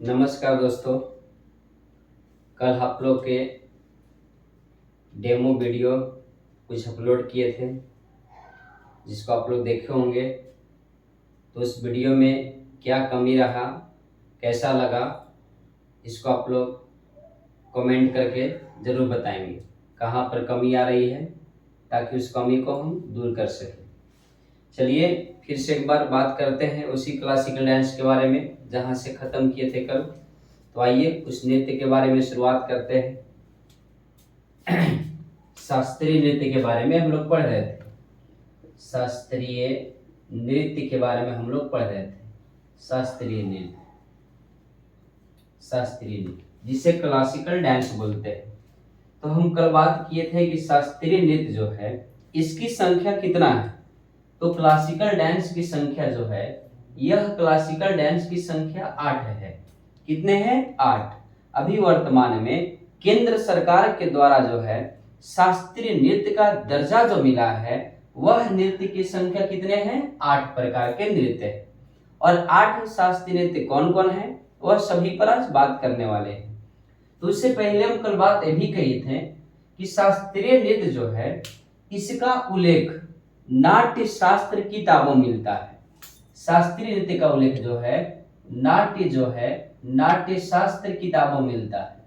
नमस्कार दोस्तों। कल आप लोग के डेमो वीडियो कुछ अपलोड किए थे जिसको आप लोग देखे होंगे। तो उस वीडियो में क्या कमी रहा, कैसा लगा, इसको आप लोग कमेंट करके ज़रूर बताएंगे कहाँ पर कमी आ रही है, ताकि उस कमी को हम दूर कर सकें। चलिए फिर से एक बार बात करते हैं उसी क्लासिकल डांस के बारे में जहाँ से ख़त्म किए थे कल। तो आइए उस नृत्य के बारे में शुरुआत करते हैं। शास्त्रीय नृत्य के बारे में हम लोग पढ़ रहे थे। शास्त्रीय नृत्य के बारे में हम लोग पढ़ रहे थे। शास्त्रीय नृत्य, शास्त्रीय नृत्य जिसे क्लासिकल डांस बोलते हैं। तो हम कल बात किए थे कि शास्त्रीय नृत्य जो है इसकी संख्या कितना है। तो क्लासिकल डांस की संख्या जो है, यह क्लासिकल डांस की संख्या 8 है। कितने हैं? 8। अभी वर्तमान में केंद्र सरकार के द्वारा जो है शास्त्रीय नृत्य का दर्जा जो मिला है, वह नृत्य की संख्या कितने हैं? 8 प्रकार के नृत्य है। और 8 शास्त्रीय नृत्य कौन कौन है, वह सभी पर आज बात करने वाले हैं। तो उससे पहले हम कल बात ये भी कही थे कि शास्त्रीय नृत्य जो है इसका उल्लेख नाट्य शास्त्र किताबों मिलता है। शास्त्रीय नृत्य का उल्लेख जो है नाट्य शास्त्र किताबों मिलता है।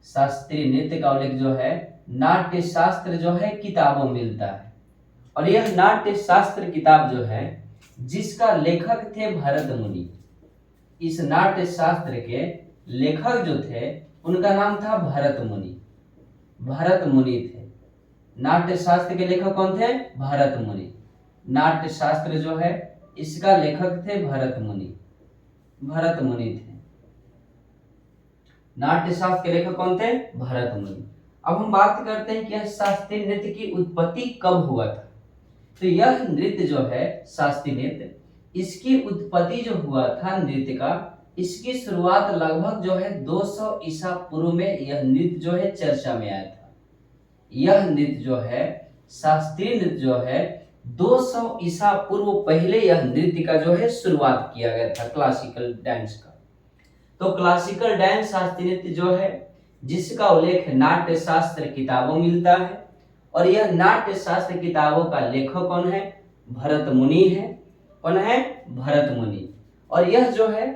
शास्त्रीय नृत्य का उल्लेख जो है नाट्य शास्त्र जो है किताबों मिलता है। और यह नाट्य शास्त्र किताब जो है जिसका लेखक थे भरत मुनि। इस नाट्य शास्त्र के लेखक जो थे उनका नाम था भरत मुनि। भरत मुनि थे। नाट्य शास्त्र के लेखक कौन थे? भरत मुनि। नाट्य शास्त्र जो है इसका लेखक थे भरत मुनि। भरत मुनि थे। नाट्य शास्त्र के लेखक कौन थे? भरत मुनि। अब हम बात करते हैं कि यह शास्त्रीय नृत्य की उत्पत्ति कब हुआ था। तो यह नृत्य जो है शास्त्रीय नृत्य, इसकी उत्पत्ति जो हुआ था नृत्य का, इसकी शुरुआत लगभग जो है 200 ईसा पूर्व में यह नृत्य जो है चर्चा में आया था। यह नृत्य जो है शास्त्रीय नृत्य जो है 200 ईसा पूर्व पहले यह नृत्य का जो है शुरुआत किया गया था क्लासिकल डांस का। तो क्लासिकल डांस शास्त्रीय नृत्य जो है जिसका उल्लेख नाट्य शास्त्र किताबों मिलता है। और यह नाट्य शास्त्र किताबों का लेखक कौन है? भरत मुनि है। कौन है? भरत मुनि। और यह जो है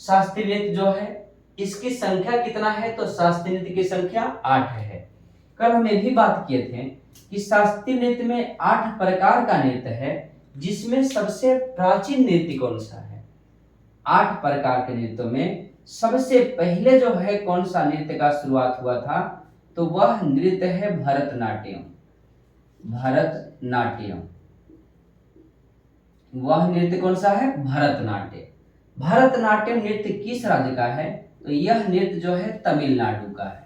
शास्त्रीय नृत्य जो है इसकी संख्या कितना है? तो शास्त्रीय नृत्य की संख्या 8 है। कल हम ये भी बात किए थे कि शास्त्रीय नृत्य में 8 प्रकार का नृत्य है, जिसमें सबसे प्राचीन नृत्य कौन सा है? 8 प्रकार के नृत्यों में सबसे पहले जो है कौन सा नृत्य का शुरुआत हुआ था? तो वह नृत्य है भरतनाट्यम। भरतनाट्यम, वह नृत्य कौन सा है? भरतनाट्यम। भरतनाट्यम नृत्य किस राज्य का है? तो यह नृत्य जो है तमिलनाडु का है।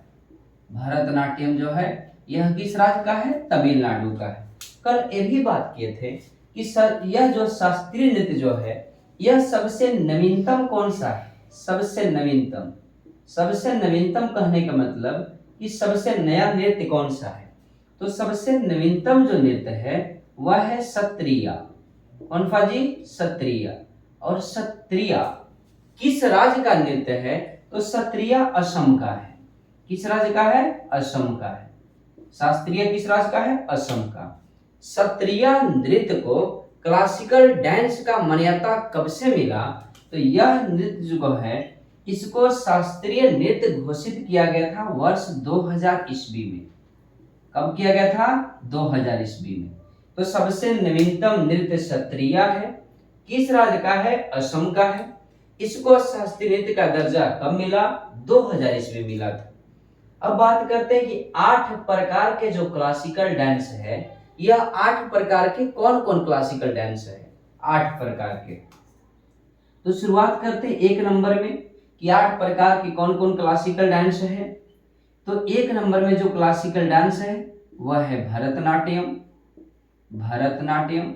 भरतनाट्यम जो है यह किस राज्य का है? तमिलनाडु का है। कल ये भी बात किए थे कि यह जो शास्त्रीय नृत्य जो है यह सबसे नवीनतम कौन सा है? सबसे नवीनतम। सबसे नवीनतम कहने का मतलब कि सबसे नया नृत्य कौन सा है? तो सबसे नवीनतम जो नृत्य है वह है सत्रिया। कौन सा जी? सत्रिया। और सत्रिया किस राज्य का नृत्य है? तो सत्रिया असम का है। किस राज्य का है? असम का है। शास्त्रीय किस राज्य का है? असम का। सत्रिया नृत्य को क्लासिकल डांस का मान्यता कब से मिला? तो यह नृत्य जो है इसको शास्त्रीय नृत्य घोषित किया गया था वर्ष 2000 ईस्वी में। कब किया गया था? 2000 ईस्वी में। तो सबसे नवीनतम नृत्य सत्रिया है। किस राज्य का है? असम का है। इसको शास्त्रीय नृत्य का दर्जा कब मिला? 2000 ईस्वी में मिला था। अब बात करते हैं कि 8 प्रकार के जो क्लासिकल डांस है, यह 8 प्रकार के कौन कौन क्लासिकल डांस है? 8 प्रकार के। तो शुरुआत करते हैं 1 नंबर में कि 8 प्रकार के कौन कौन क्लासिकल डांस है। तो 1 नंबर में जो क्लासिकल डांस है वह है भरतनाट्यम। भरतनाट्यम,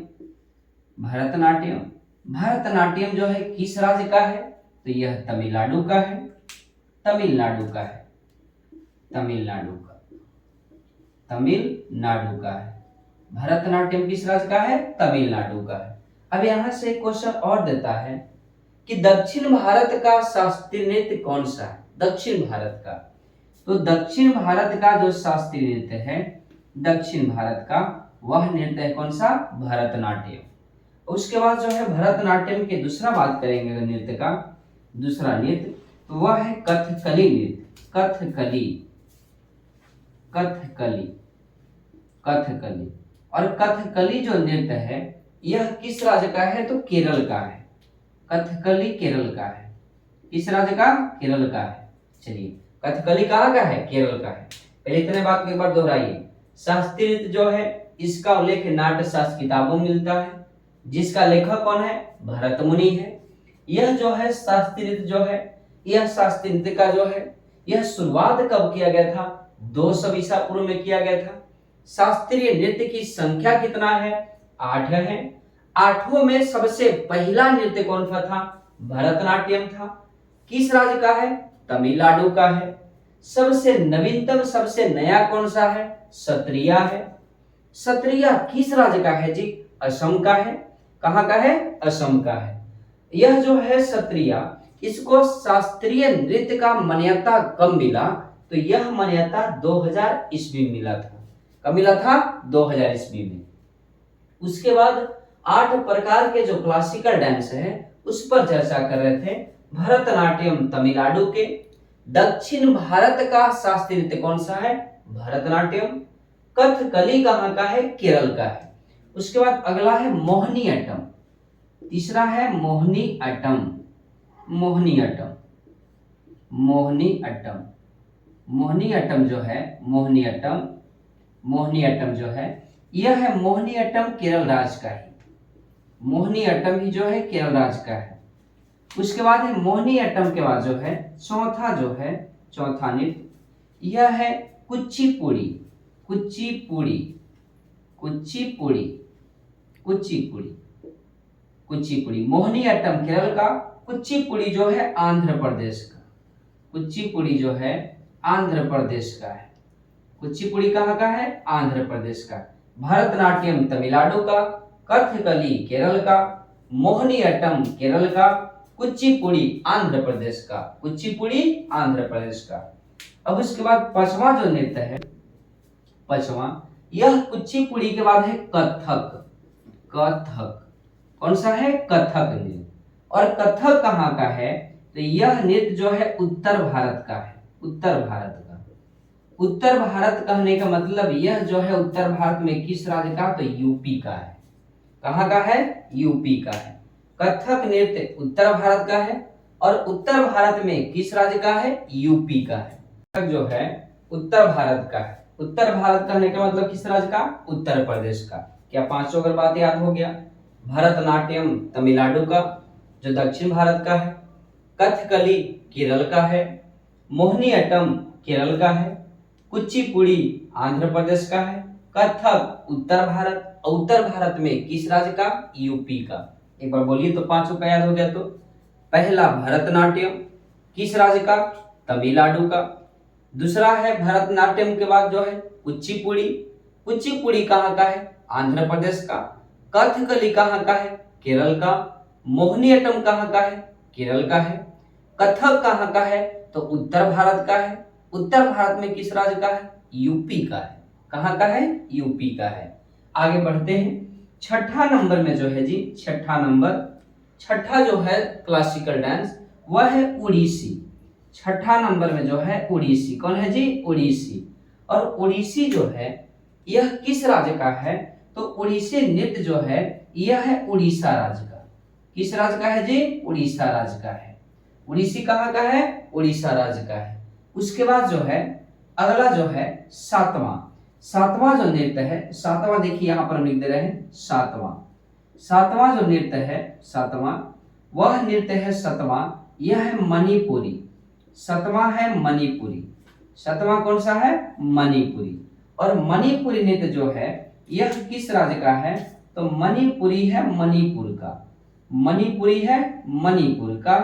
भरतनाट्यम। भरतनाट्यम जो है किस राज्य का है? तो यह तमिलनाडु का है। तमिलनाडु का है। तमिलनाडु का, तमिलनाडु का है। भरतनाट्यम किस राज्य का है? तमिलनाडु का है। अब यहां से एक क्वेश्चन और देता है कि दक्षिण भारत का शास्त्रीय नृत्य कौन सा है, दक्षिण भारत का। तो दक्षिण भारत का जो शास्त्रीय नृत्य है दक्षिण भारत का, वह नृत्य है कौन सा, भरतनाट्यम। उसके बाद जो है भरतनाट्यम के दूसरा बात करेंगे नृत्य का, दूसरा नृत्य तो वह है कथकली नृत्य। कथकली, कथकली, कथकली। और कथकली जो नृत्य है यह किस राज्य का है, तो केरल का है। कथकली केरल का है। किस राज्य का, केरल का है। चलिए कथकली कहाँ का है, केरल का है। पहले इतने बात को एक बार दोहराइए। शास्त्रीय नृत्य जो है इसका उल्लेख नाट्य शास्त्र किताबों में मिलता है, जिसका लेखक कौन है, भरत मुनि है। यह जो है शास्त्रीय नृत्य जो है, यह शास्त्रीय नृत्य का जो है यह शुरुआत कब किया गया था, 200 ईसा पूर्व में किया गया था। शास्त्रीय नृत्य की संख्या कितना है, 8 है। 8 में सबसे पहला नृत्य कौन सा था, भरतनाट्यम था। किस राज्य का है, तमिलनाडु का है। सबसे नवीनतम, सबसे नया कौन सा है, सत्रिया है। सत्रिया किस राज्य का है जी, असम का है। कहाँ का है, असम का है। यह जो है सत्रिया, इसको शास्त्रीय नृत्य का मान्यता कब मिला, तो यह मान्यता 2000 ईस्वी में मिला था। कब मिला था, 2000 ईस्वी में। उसके बाद 8 प्रकार के जो क्लासिकल डांस है उस पर चर्चा कर रहे थे। भरतनाट्यम तमिलनाडु के, दक्षिण भारत का शास्त्रीय नृत्य कौन सा है, भरतनाट्यम। कथकली कहाँ का है, केरल का है। उसके बाद अगला है मोहिनी अट्टम। तीसरा है मोहिनी अट्टम। मोहिनी अट्टम, मोहिनी अट्टम। मोहिनी अट्टम जो है, मोहिनी अट्टम, मोहिनी अट्टम जो है यह है, मोहिनी अट्टम केरल राज्य का है। मोहिनी अट्टम ही जो है केरल राज्य का है। उसके बाद है मोहिनी अट्टम के बाद जो है चौथा जो है, चौथा नृत्य यह है कुचिपुड़ी। कुचिपुड़ी, कुचिपुड़ी, कुचिपुड़ी, कुचिपुड़ी। मोहिनी अट्टम केरल का, कुचिपुड़ी जो है आंध्र प्रदेश का। कुचिपुड़ी जो है आंध्र प्रदेश का है। कुचिपुड़ी कहाँ का है, आंध्र प्रदेश का। भरतनाट्यम तमिलनाडु का, कथकली केरल का, मोहिनी अट्टम केरल का, कुचिपुड़ी आंध्र प्रदेश का। कुचिपुड़ी आंध्र प्रदेश का। अब उसके बाद पांचवा जो नृत्य है, पांचवा यह कुचिपुड़ी के बाद है कथक। कथक कौन सा है, कथक नृत्य। और कथक कहाँ का है, तो यह नृत्य जो है उत्तर भारत का है। उत्तर भारत का। उत्तर भारत कहने का मतलब यह जो है उत्तर भारत में किस राज्य का, तो यूपी का है। कहाँ का है, यूपी का है। कथक नृत्य उत्तर भारत का है और उत्तर भारत में किस राज्य का है, यूपी का है। कथक जो है उत्तर भारत का है। उत्तर भारत कहने का मतलब किस राज्य का, उत्तर प्रदेश का। क्या पांचों अगर बात याद हो गया। भरतनाट्यम तमिलनाडु का जो दक्षिण भारत का है, कथकली केरल का है, मोहिनी अट्टम केरल का है, कुचिपुड़ी आंध्र प्रदेश का है, कथक उत्तर भारत, और उत्तर भारत में किस राज्य का, यूपी का। एक बार बोलिए तो पांचों का याद हो गया। तो पहला भरतनाट्यम किस राज्य का, तमिलनाडु का। दूसरा है भरतनाट्यम के बाद जो है कुचिपुड़ी। कुचिपुड़ी कहाँ का है, आंध्र प्रदेश का। कथकली कहाँ का है, केरल का। मोहिनी अट्टम कहाँ का है, केरल का है। कथक कहाँ का है, तो उत्तर भारत का है। उत्तर भारत में किस राज्य का है, यूपी का है। कहाँ का है, यूपी का है। आगे बढ़ते हैं। छठा नंबर में जो है जी, छठा नंबर, छठा जो है क्लासिकल डांस वह है उड़ीसी। छठा नंबर में जो है उड़ीसी। कौन है जी, उड़ीसी। और उड़ीसी जो है यह किस राज्य का है, तो उड़ीसी नृत्य जो है यह है उड़ीसा राज्य का। किस राज्य का है जी, उड़ीसा राज्य का है। उड़ीसी कहाँ का है, उड़ीसा राज्य का है। उसके बाद जो है अगला जो है सातवां। सातवां जो नृत्य है, सातवां देखिए यहाँ पर हम लिख दे रहे हैं सातवां। सातवां जो नृत्य है, सातवां वह नृत्य है सतवां, यह है मणिपुरी। सतवां है मणिपुरी। सतवां कौन सा है, मणिपुरी। और मणिपुरी नृत्य जो है यह किस राज्य का है, तो मणिपुरी है मणिपुर का। मणिपुरी है मणिपुर का।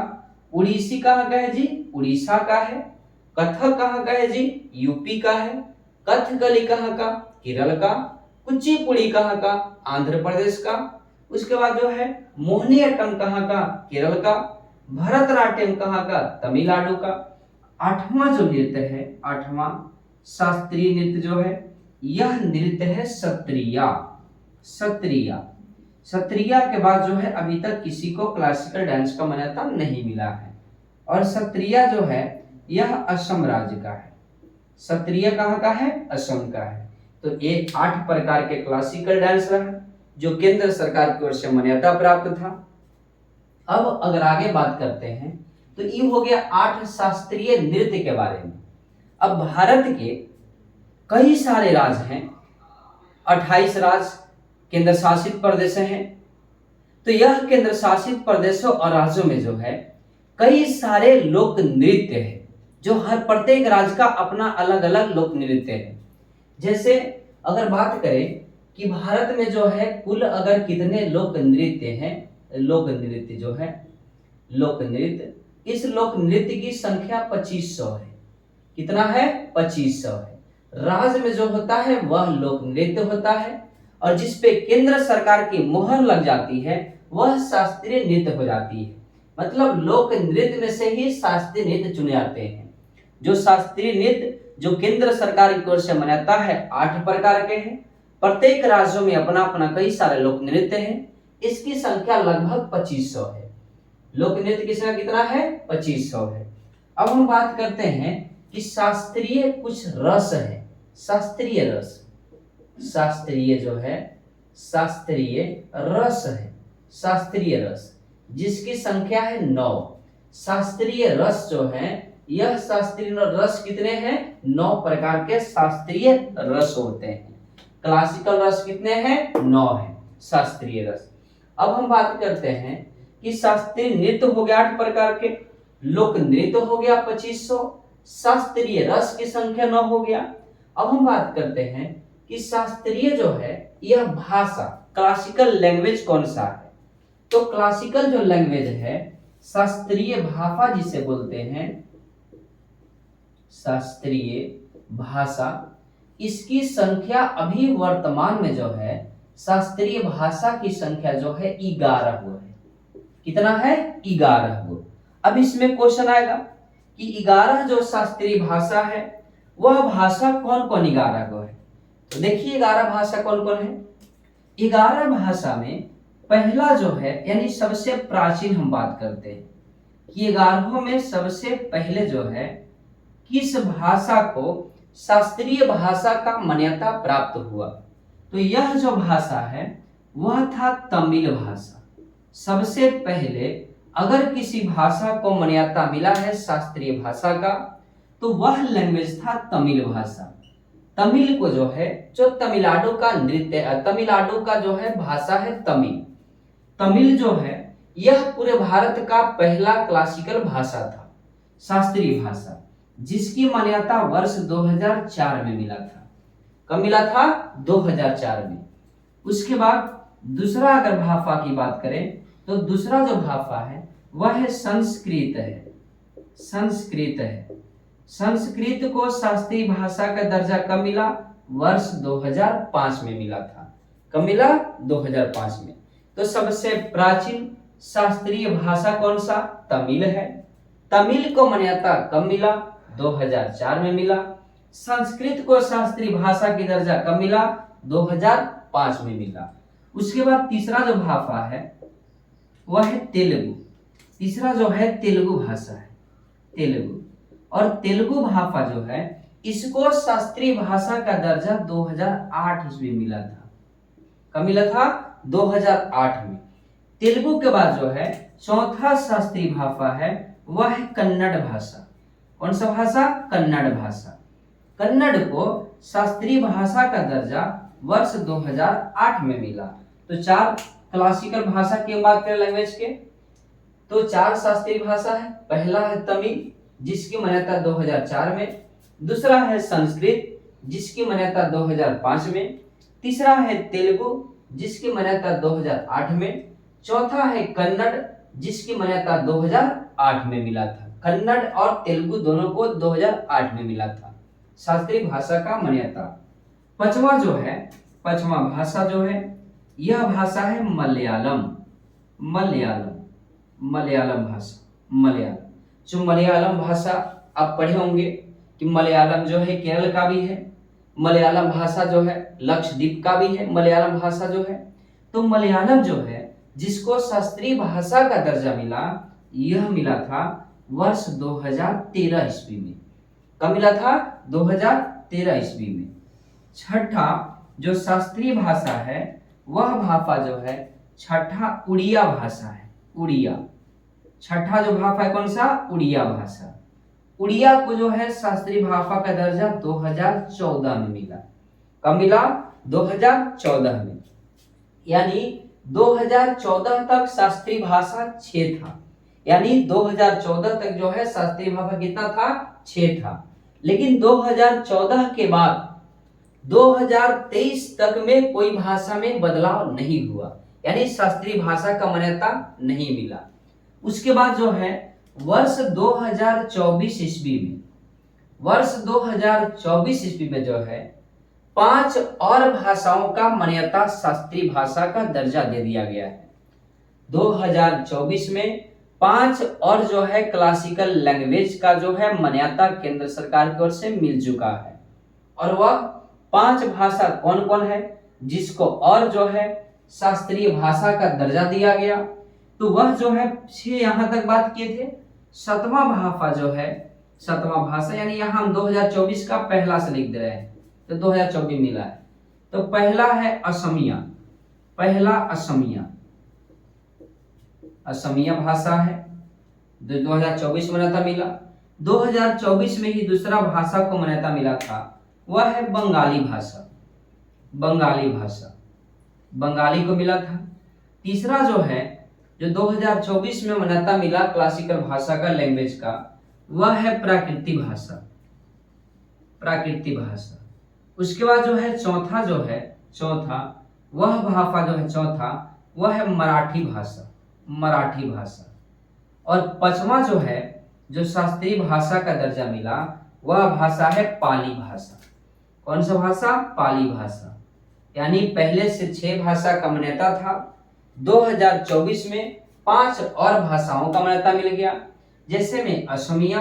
उड़ीसी कहाँ का है जी, उड़ीसा का है। कथक कहाँ का है जी, यूपी का है। कथकली कहाँ का, केरल का। कुचिपुड़ी कहाँ का, आंध्र प्रदेश का। उसके बाद जो है मोहिनी अट्टम कहाँ का, केरल का। भरतनाट्यम कहाँ का? तमिलनाडु का। आठवां जो नृत्य है, आठवां शास्त्रीय नृत्य जो है, यह नृत्य है सत्रिया। सत्रिया, सत्रिया के बाद जो है अभी तक किसी को क्लासिकल डांस का मान्यता नहीं मिला है। और सत्रिया जो है यह असम राज्य का है। सत्रिया कहाँ का है? असम का है। तो ये 8 प्रकार के क्लासिकल डांस रहा जो केंद्र सरकार की ओर से मान्यता प्राप्त था। अब अगर आगे बात करते हैं तो ये हो गया 8 शास्त्रीय नृत्य के बारे में। अब भारत के कई सारे राज्य हैं, 28 राज्य केंद्र शासित प्रदेश हैं। तो यह केंद्र शासित प्रदेशों और राज्यों में जो है कई सारे लोक नृत्य है, जो हर प्रत्येक राज्य का अपना अलग अलग लोक नृत्य है। जैसे अगर बात करें कि भारत में जो है कुल अगर कितने लोक नृत्य हैं, लोक नृत्य जो है, लोक नृत्य, इस लोक नृत्य की संख्या 2500 है। कितना है? 2500 है। राज्य में जो होता है वह लोक नृत्य होता है, और जिसपे केंद्र सरकार की मोहर लग जाती है वह शास्त्रीय नृत्य हो जाती है। मतलब लोक नृत्य में से ही शास्त्रीय नृत्य चुने जाते हैं। जो शास्त्रीय नृत्य जो केंद्र सरकार की ओर से मान्यता है 8 प्रकार के हैं। प्रत्येक राज्यों में अपना अपना कई सारे लोक नृत्य हैं। इसकी संख्या लगभग 2500 है। लोक नृत्य की संख्या कितना है? 2500 है। अब हम बात करते हैं कि शास्त्रीय कुछ रस है। शास्त्रीय रस, शास्त्रीय जो है शास्त्रीय रस है, शास्त्रीय रस जिसकी संख्या है 9। शास्त्रीय रस जो है, यह शास्त्रीय रस कितने हैं? 9 प्रकार के शास्त्रीय रस होते हैं। क्लासिकल रस कितने हैं? 9 है शास्त्रीय रस। अब हम बात करते हैं कि शास्त्रीय नृत्य हो गया 8 प्रकार के, लोक नृत्य हो गया 2500, शास्त्रीय रस की संख्या 9 हो गया। अब हम बात करते हैं कि शास्त्रीय जो है यह भाषा, क्लासिकल लैंग्वेज कौन सा है? तो क्लासिकल जो लैंग्वेज है, शास्त्रीय भाषा जिसे बोलते हैं, शास्त्रीय भाषा, इसकी संख्या अभी वर्तमान में जो है शास्त्रीय भाषा की संख्या जो है 11 है। कितना है? 11। अब इसमें क्वेश्चन आएगा कि 11 जो शास्त्रीय भाषा है वह भाषा कौन कौन 11 है? तो देखिए 11 भाषा कौन कौन है। 11 भाषा में पहला जो है यानी सबसे प्राचीन हम बात करते हैं कि 11 में सबसे पहले जो है किस भाषा को शास्त्रीय भाषा का मान्यता प्राप्त हुआ, तो यह जो भाषा है वह था तमिल भाषा। सबसे पहले अगर किसी भाषा को मान्यता मिला है शास्त्रीय भाषा का तो वह लैंग्वेज था तमिल भाषा। तमिल को जो है, जो तमिलनाडु का नृत्य है, तमिलनाडु का जो है भाषा है तमिल। तमिल जो है यह पूरे भारत का पहला क्लासिकल भाषा था, शास्त्रीय भाषा, जिसकी मान्यता वर्ष 2004 में मिला था। कब मिला था? 2004 में। उसके बाद दूसरा अगर भाषा की बात करें तो दूसरा जो भाषा है वह है संस्कृत है। संस्कृत है। संस्कृत को शास्त्रीय भाषा का दर्जा कब मिला? वर्ष 2005 में मिला था। कब मिला? 2005 में। तो सबसे प्राचीन शास्त्रीय भाषा कौन सा? तमिल है। तमिल को मान्यता कब मिला? 2004 में मिला। संस्कृत को शास्त्रीय भाषा की दर्जा कब मिला? 2005 में मिला। उसके बाद तीसरा जो भाषा है वह है तेलुगु। तीसरा जो है तेलुगु भाषा है, तेलुगु। और तेलुगु भाषा जो है इसको शास्त्रीय भाषा का दर्जा 2008 ईस्वी मिला था। कब मिला था? 2008 में। तेलुगु के बाद जो है चौथा शास्त्रीय भाषा है वह है कन्नड़ भाषा। कौन सा भाषा? कन्नड़ भाषा। कन्नड़ को शास्त्रीय भाषा का दर्जा वर्ष 2008 में मिला। तो 4 क्लासिकल भाषा की बात करें लैंग्वेज के तो 4 शास्त्रीय भाषा है। पहला है तमिल जिसकी मान्यता 2004 में, दूसरा है संस्कृत जिसकी मान्यता 2005 में, तीसरा है तेलुगु जिसकी मान्यता 2008 में, चौथा है कन्नड़ जिसकी मान्यता 2008 में मिला था। कन्नड़ और तेलुगु दोनों को 2008 में मिला था शास्त्रीय भाषा का मान्यता। पांचवा भाषा जो है यह भाषा है मलयालम। मलयालम भाषा। मलयालम। जो मलयालम भाषा आप पढ़े होंगे कि मलयालम जो है केरल का भी है, मलयालम भाषा जो है लक्षद्वीप का भी है मलयालम भाषा जो है। तो मलयालम जो है जिसको शास्त्रीय भाषा का दर्जा मिला, यह मिला था वर्ष 2013 ईस्वी में। कब मिला था? 2013 ईस्वी में। छठा जो शास्त्रीय भाषा है वह भाषा जो है छठा उड़िया भाषा है। उड़िया छठा जो भाषा है कौन सा? उड़िया भाषा। उड़िया को जो है शास्त्रीय भाषा का दर्जा 2014 में मिला। कब मिला? 2014 में। यानी 2014 तक शास्त्रीय भाषा 6 था। यानी 2014 तक जो है शास्त्रीय भाषा कितना था? 6 था। लेकिन 2014 के बाद 2023 तक में कोई भाषा में बदलाव नहीं हुआ, यानी शास्त्रीय भाषा का मान्यता नहीं मिला। उसके बाद जो है वर्ष 2024 ईस्वी में, वर्ष 2024 ईस्वी में जो है 5 और भाषाओं का मान्यता शास्त्रीय भाषा का दर्जा दे दिया गया है। 2024 में 5 और जो है क्लासिकल लैंग्वेज का जो है मान्यता केंद्र सरकार की ओर से मिल चुका है। और वह 5 भाषा कौन कौन है जिसको और जो है शास्त्रीय भाषा का दर्जा दिया गया? तो वह जो है 6 यहां तक बात किए थे। 7वां भाषा जो है, 7वां भाषा यानी यहां हम 2024 का पहला से लिख दे रहे हैं, तो 2024 मिला है। तो पहला है असमिया। पहला असमिया, असमिया भाषा है, 2024 में मान्यता मिला। 2024 में ही दूसरा भाषा को मान्यता मिला था, वह है बंगाली भाषा। बंगाली भाषा, बंगाली को मिला था। तीसरा जो है जो 2024 में मान्यता मिला क्लासिकल भाषा का लैंग्वेज का, वह है प्राकृतिक भाषा। प्राकृतिक भाषा। उसके बाद जो है चौथा जो है, चौथा वह भाषा जो है, चौथा वह है मराठी भाषा। मराठी भाषा। और 5वां जो है जो शास्त्रीय भाषा का दर्जा मिला, वह भाषा है पाली भाषा। कौन सा भाषा? पाली भाषा। यानी पहले से 6 भाषा का मान्यता था, 2024 में 5 और भाषाओं का मान्यता मिल गया, जैसे में असमिया,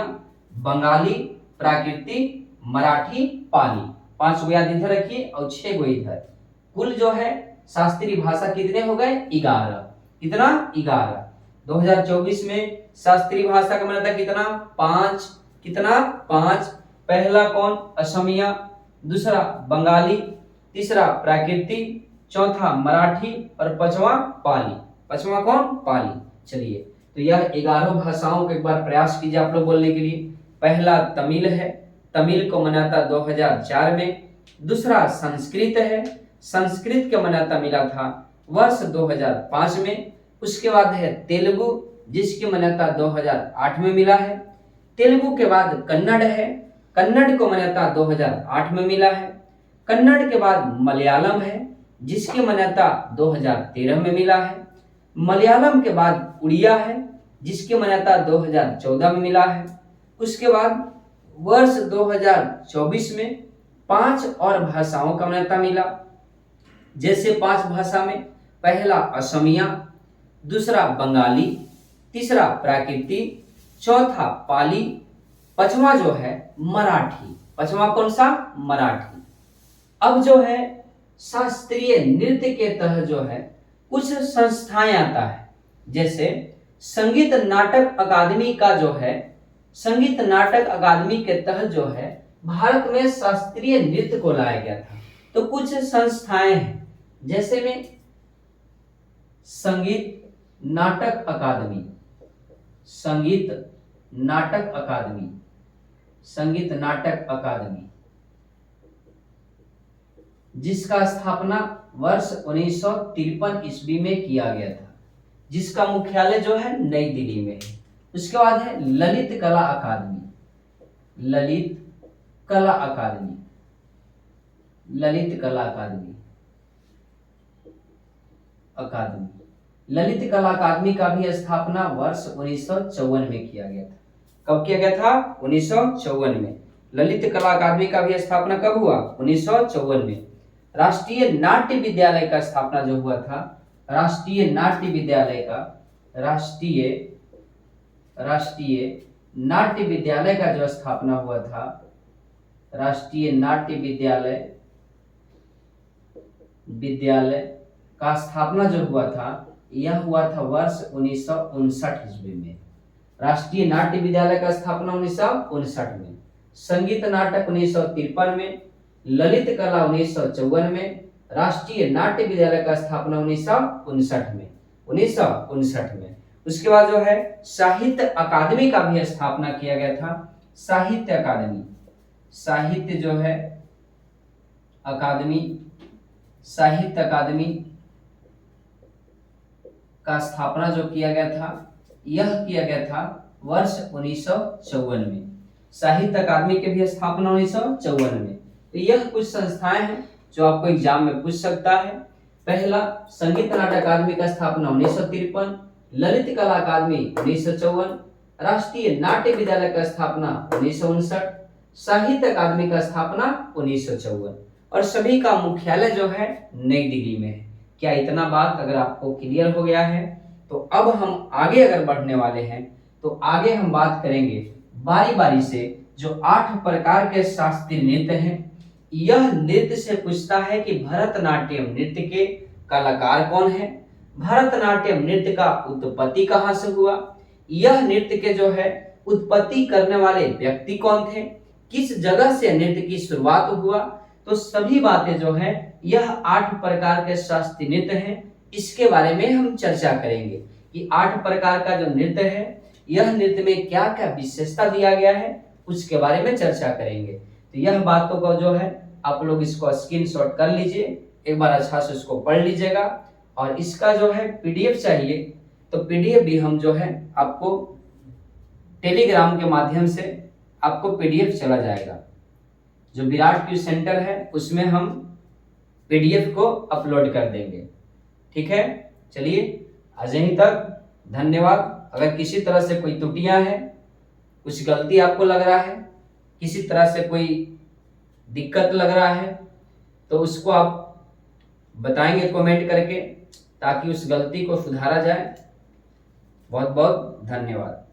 बंगाली, प्राकृतिक, मराठी, पाली। 5 को याद इधर रखिए और 6 को इधर। कुल जो है शास्त्रीय भाषा कितने हो गए? 11। कितना? 11। 2024 में शास्त्रीय भाषा का मान्यता कितना? 5। कितना? 5। पहला कौन? असमिया, दूसरा बंगाली, तीसरा प्राकृतिक, चौथा मराठी और 5वां पाली। 5वां कौन? पाली। चलिए, तो यह 11 भाषाओं का एक बार प्रयास कीजिए आप लोग बोलने के लिए। पहला तमिल है, तमिल को मान्यता 2004 में। दूसरा संस्कृत है, संस्कृत को मान्यता मिला था वर्ष 2005 में। उसके बाद है तेलुगु, जिसकी मान्यता 2008 में मिला है। तेलुगु के बाद कन्नड़ है, कन्नड़ को मान्यता 2008 में मिला है। कन्नड़ के बाद मलयालम है, जिसकी मान्यता 2013 में मिला है। मलयालम के बाद उड़िया है, जिसकी मान्यता 2014 में मिला है। उसके बाद वर्ष 2024 में 5 और भाषाओं का मान्यता मिला, जैसे 5 भाषा में पहला असमिया, दूसरा बंगाली, तीसरा प्राकृतिक, चौथा पाली, 5वां जो है मराठी। 5वां कौन सा? मराठी। अब जो है शास्त्रीय नृत्य के तहत जो है कुछ संस्थाएं आता है, जैसे संगीत नाटक अकादमी का जो है, संगीत नाटक अकादमी के तहत जो है भारत में शास्त्रीय नृत्य को लाया गया था। तो कुछ संस्थाएं हैं, जैसे में संगीत नाटक अकादमी, संगीत नाटक अकादमी, संगीत नाटक अकादमी, जिसका स्थापना वर्ष 1953 ईस्वी में किया गया था, जिसका मुख्यालय जो है नई दिल्ली में है। उसके बाद है ललित कला अकादमी, ललित कला अकादमी, ललित कला अकादमी, अकादमी। ललित कला अकादमी का भी स्थापना वर्ष 1954 में किया गया था। कब किया गया था? 1954 में। ललित कला अकादमी का भी स्थापना कब हुआ? 1954 में। राष्ट्रीय नाट्य विद्यालय का स्थापना जो हुआ था, राष्ट्रीय नाट्य विद्यालय का, राष्ट्रीय राष्ट्रीय नाट्य विद्यालय का जो स्थापना हुआ था, राष्ट्रीय नाट्य विद्यालय का स्थापना जो हुआ था, यह हुआ था वर्ष 1959 ईस्वी में। राष्ट्रीय नाट्य विद्यालय का स्थापना 1959 में, संगीत नाटक 1953 में, ललित कला 1954 में, राष्ट्रीय नाट्य विद्यालय का स्थापना 1959 में, 1959 में। उसके बाद जो है साहित्य अकादमी का भी स्थापना किया गया था। साहित्य अकादमी, साहित्य जो है अकादमी, साहित्य अकादमी का स्थापना जो किया गया था, यह किया गया था वर्ष 1954 में। साहित्य अकादमी के भी स्थापना 1954 में। तो यह कुछ संस्थाएं हैं जो आपको एग्जाम में पूछ सकता है। पहला, संगीत नाटक अकादमी का स्थापना 1953, ललित कला अकादमी 1954, राष्ट्रीय नाट्य विद्यालय का स्थापना 1959, साहित्य अकादमी का स्थापना 1954, और सभी का मुख्यालय जो है नई दिल्ली में है। क्या इतना बात अगर आपको क्लियर हो गया है, तो अब हम आगे अगर बढ़ने वाले हैं, तो आगे हम बात करेंगे बारी बारी से जो 8 प्रकार के शास्त्रीय नृत्य हैं। यह नृत्य से पूछता है कि भरतनाट्यम नृत्य के कलाकार कौन है, भरतनाट्यम नृत्य का उत्पत्ति कहाँ से हुआ, यह नृत्य के जो है उत्पत्ति करने वाले व्यक्ति कौन थे, किस जगह से नृत्य की शुरुआत हुआ। तो सभी बातें जो है यह 8 प्रकार के शास्त्रीय नृत्य हैं, इसके बारे में हम चर्चा करेंगे कि 8 प्रकार का जो नृत्य है, यह नृत्य में क्या क्या विशेषता दिया गया है, उसके बारे में चर्चा करेंगे। तो यह बातों को जो है आप लोग इसको स्क्रीनशॉट कर लीजिए, एक बार अच्छा से इसको पढ़ लीजिएगा। और इसका जो है पीडीएफ चाहिए, तो पीडीएफ भी हम जो है आपको टेलीग्राम के माध्यम से आपको पीडीएफ चला जाएगा। जो विराट क्यू सेंटर है उसमें हम पीडीएफ को अपलोड कर देंगे। ठीक है, चलिए आज यहीं तक, धन्यवाद। अगर किसी तरह से कोई त्रुटियां हैं, कुछ गलती आपको लग रहा है, किसी तरह से कोई दिक्कत लग रहा है, तो उसको आप बताएंगे कमेंट करके, ताकि उस गलती को सुधारा जाए। बहुत बहुत धन्यवाद।